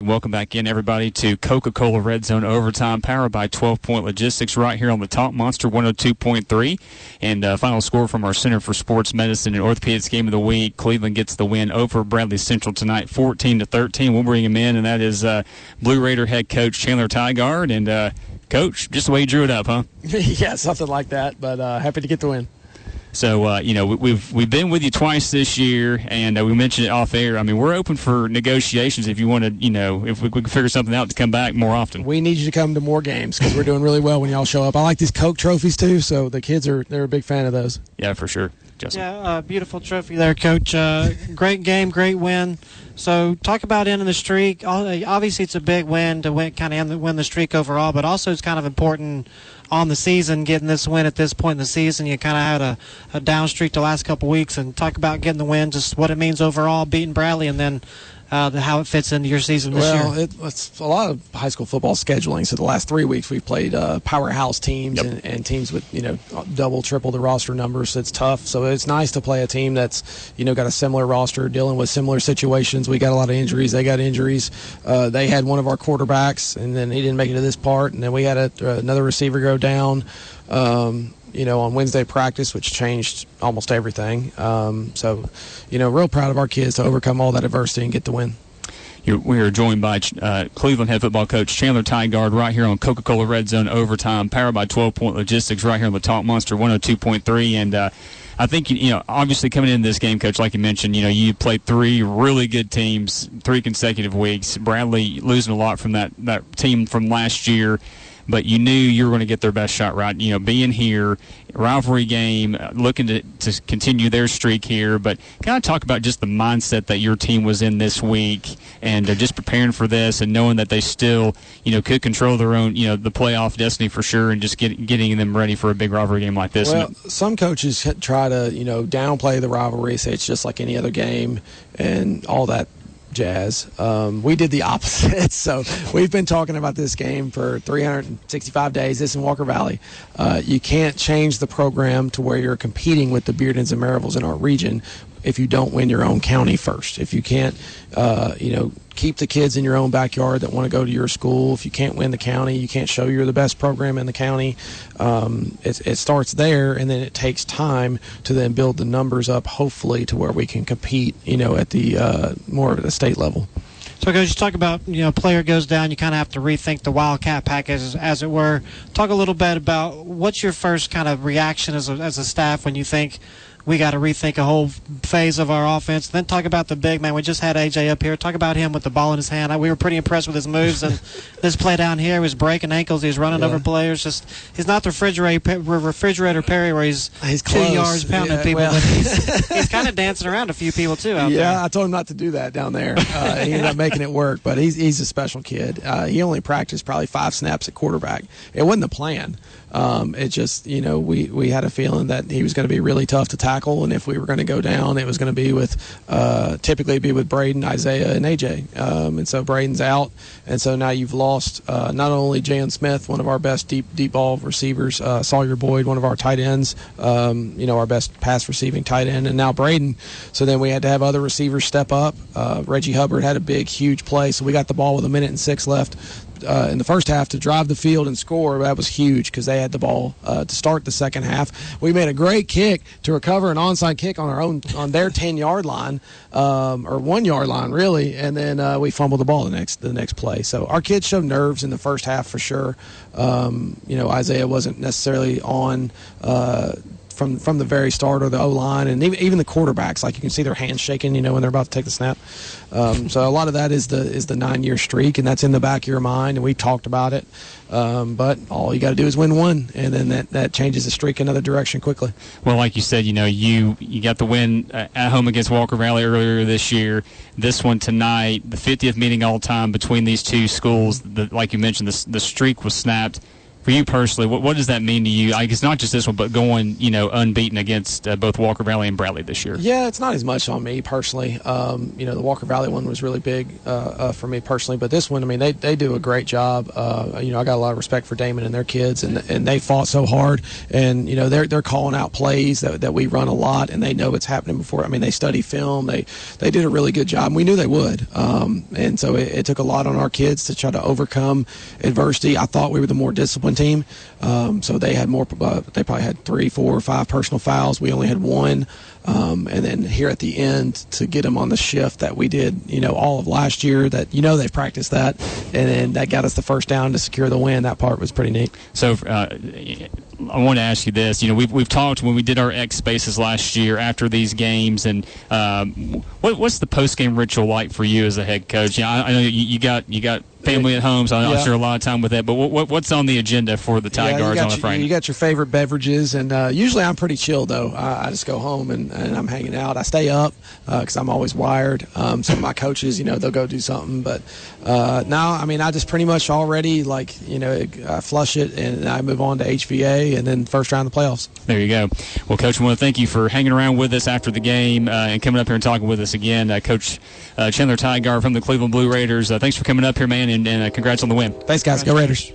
Welcome back in, everybody, to Coca-Cola Red Zone Overtime, powered by 12 Point Logistics, right here on the Top Monster 102.3. And final score from our Center for Sports Medicine and Orthopedics game of the week: Cleveland gets the win over Bradley Central tonight, 14-13. We'll bring him in, and that is Blue Raider head coach Chandler Tygard. And Coach, just the way you drew it up, huh? Yeah, something like that. But happy to get the win. So, we've been with you twice this year, and we mentioned it off air. I mean, we're open for negotiations if you want to, if we can figure something out to come back more often. We need you to come to more games because we're doing really well when y'all show up. I like these Coke trophies, too, so the kids they're a big fan of those. Yeah, for sure. Justin. Yeah, beautiful trophy there, Coach. Great game, great win. So talk about ending the streak. Obviously, it's a big win to win the streak overall, but also it's kind of important on the season, getting this win at this point in the season. You kind of had a down streak the last couple weeks, and talk about getting the win, just what it means overall, beating Bradley, and then how it fits into your season this year. Well, it's a lot of high school football scheduling. So the last 3 weeks we've played powerhouse teams and teams with double, triple the roster numbers. So it's tough. So it's nice to play a team that's got a similar roster, dealing with similar situations. We got a lot of injuries. They got injuries. They had one of our quarterbacks, and then he didn't make it to this part. And then we had another receiver go down. On Wednesday practice, which changed almost everything. Real proud of our kids to overcome all that adversity and get the win. We are joined by Cleveland head football coach Chandler Tygard right here on Coca-Cola Red Zone Overtime, powered by 12 Point Logistics, right here on the Top Monster 102.3. And I think, obviously coming into this game, Coach, like you mentioned, you played 3 really good teams, 3 consecutive weeks. Bradley losing a lot from that team from last year. But you knew you were going to get their best shot, right? Being here, rivalry game, looking to continue their streak here. But kind of talk about just the mindset that your team was in this week, and just preparing for this, and knowing that they still, could control their own, the playoff destiny for sure, and just getting them ready for a big rivalry game like this. Well, some coaches try to, downplay the rivalry, say it's just like any other game, and all that jazz. We did the opposite. So we've been talking about this game for 365 days. This in Walker Valley. You can't change the program to where you're competing with the Beardens and Maryvilles in our region if you don't win your own county first. If you can't, keep the kids in your own backyard that want to go to your school. If you can't win the county, you can't show you're the best program in the county. It starts there, and then it takes time to then build the numbers up, hopefully, to where we can compete, at the more at the state level. So, Coach, you talk about, player goes down, you kind of have to rethink the Wildcat package, as it were. Talk a little bit about what's your first kind of reaction as a staff when you think we got to rethink a whole phase of our offense. Then talk about the big man. We just had AJ up here. Talk about him with the ball in his hand. We were pretty impressed with his moves. And this play down here, he was breaking ankles. He was running over players. He's not the refrigerator Perry where he's 2 yards pounding people. But he's kind of dancing around a few people, too, out there. Yeah, I told him not to do that down there. He ended up making it work. But he's a special kid. He only practiced probably 5 snaps at quarterback. It wasn't the plan. It just, we had a feeling that he was going to be really tough to tackle, and if we were going to go down, it was going to be with, typically be with Braden, Isaiah, and AJ. And so Braden's out, and so now you've lost not only Jan Smith, one of our best deep ball receivers, Sawyer Boyd, one of our tight ends, our best pass receiving tight end, and now Braden. So then we had to have other receivers step up. Reggie Hubbard had a big, huge play, so we got the ball with 1:06 left. In the first half to drive the field and score. That was huge because they had the ball to start the second half. We made a great kick to recover an onside kick on their 10-yard line, or 1-yard line really, and then we fumbled the ball the next play. So our kids showed nerves in the first half for sure. Isaiah wasn't necessarily on from the very start, or the O-line, and even the quarterbacks, like you can see their hands shaking, when they're about to take the snap. So a lot of that is the 9-year streak, and that's in the back of your mind, and we talked about it. But all you got to do is win one, and then that changes the streak another direction quickly. Well, like you said, you got the win at home against Walker Valley earlier this year. This one tonight, the 50th meeting all time between these two schools. Like you mentioned, the streak was snapped For you personally, what does that mean to you? I guess not just this one, but going unbeaten against both Walker Valley and Bradley this year. Yeah, it's not as much on me personally. The Walker Valley one was really big for me personally, but this one, I mean, they do a great job. I got a lot of respect for Damon and their kids, and they fought so hard, and they're calling out plays that we run a lot, and they know it's happening before. I mean, they study film. They did a really good job, and we knew they would. And so it took a lot on our kids to try to overcome adversity. I thought we were the more disciplined team, so they had more. They probably had 3, 4, 5 personal fouls. We only had 1. And then here at the end to get them on the shift that we did, all of last year, that they've practiced that, and then that got us the first down to secure the win. That part was pretty neat. So I want to ask you this. We've talked when we did our X Spaces last year after these games, and what's the post-game ritual like for you as a head coach? I know you got family at home, so I'm not sure a lot of time with that. But what's on the agenda for the Tygards on the Friday? You got your favorite beverages, and usually I'm pretty chill though. I just go home and I'm hanging out. I stay up because I'm always wired. Some of my coaches, they'll go do something, but no, I mean I just pretty much already I flush it and I move on to HVA and then first round of the playoffs. There you go. Well, Coach, I want to thank you for hanging around with us after the game and coming up here and talking with us again. Coach Chandler Tygard from the Cleveland Blue Raiders. Thanks for coming up here, man, and congrats on the win. Thanks, guys. Go Raiders.